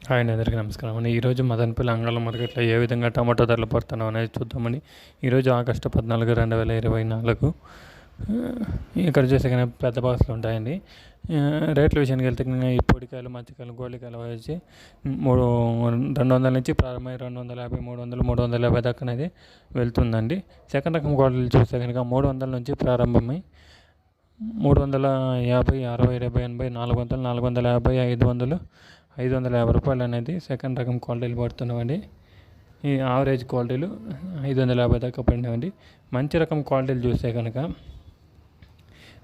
Hi అండి, అందరికీ నమస్కారం అండి. ఈరోజు మదనపల్లి అంగళం మార్కెట్లో ఏ విధంగా టమాటో ధరలు పడుతున్నాం అనేది చూద్దామని. ఈరోజు ఆగస్టు 14, 2024. ఇక్కడ చూస్తే కానీ పెద్ద బాక్స్లు ఉంటాయండి. రేట్ల విషయానికి వెళ్తే ఈ పొడికాయలు, మధ్యకాయలు, గోళికాయలు వచ్చి 200 నుంచి ప్రారంభమై 250, 300, 350 దాకా అనేది వెళ్తుందండి. సెకండ్ రకం క్వాలిటీలు చూస్తే కనుక 300 నుంచి ప్రారంభమై 350, 60, 70, 80, 400, 450, 500, 550 రూపాయలు అనేది సెకండ్ రకం క్వాలిటీలు పడుతున్నామండి. ఈ యావరేజ్ క్వాలిటీలు 550 దాకా పడినామండి. మంచి రకం క్వాలిటీలు చూస్తే కనుక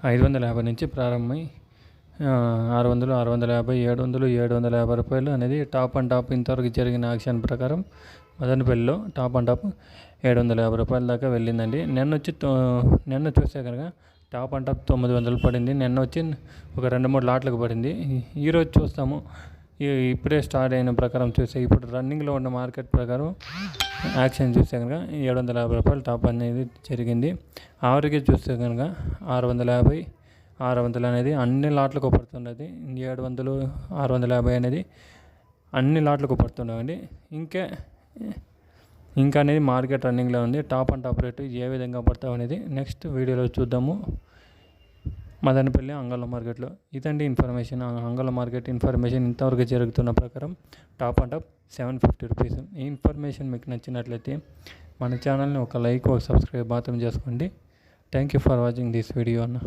550 నుంచి ప్రారంభమై 600, 650, 700, 750 రూపాయలు అనేది టాప్ అండ్ టాప్. ఇంతవరకు జరిగిన యాక్షన్ ప్రకారం మదనపల్లిలో టాప్ అండ్ టాప్ 750 రూపాయల దాకా వెళ్ళిందండి. నిన్న చూస్తే కనుక టాప్ అండ్ టాప్ 900 పడింది. నిన్న వచ్చి ఒక 2-3 లాట్లకు పడింది. ఈరోజు చూస్తాము, ఇప్పుడే స్టార్ట్ అయిన ప్రకారం చూస్తే ఇప్పుడు రన్నింగ్లో ఉన్న మార్కెట్ ప్రకారం యాక్షన్ చూస్తే కనుక 750 రూపాయలు టాప్ అనేది జరిగింది. ఆవరేజ్ చూస్తే కనుక 650, 600 అనేది అన్ని లాట్లకు పడుతున్నది. 700, 650 అనేది అన్ని లాట్లకు పడుతున్నాయండి. ఇంకా అనేది మార్కెట్ రన్నింగ్లో ఉంది. టాప్ అండ్ టాప్ రేటు ఏ విధంగా పడతావు అనేది నెక్స్ట్ వీడియోలో చూద్దాము. మదనపల్లి అంగళం మార్కెట్లో ఇదండి ఇన్ఫర్మేషన్. అంగళం మార్కెట్ ఇన్ఫర్మేషన్ ఇంతవరకు జరుగుతున్న ప్రకారం టాప్ అండ్ టాప్ 750 రూపీస్. ఈ ఇన్ఫర్మేషన్ మీకు నచ్చినట్లయితే మన ఛానల్ని ఒక లైక్, ఒక సబ్స్క్రైబ్ మాత్రం చేసుకోండి. Thank you for watching this video అన్న.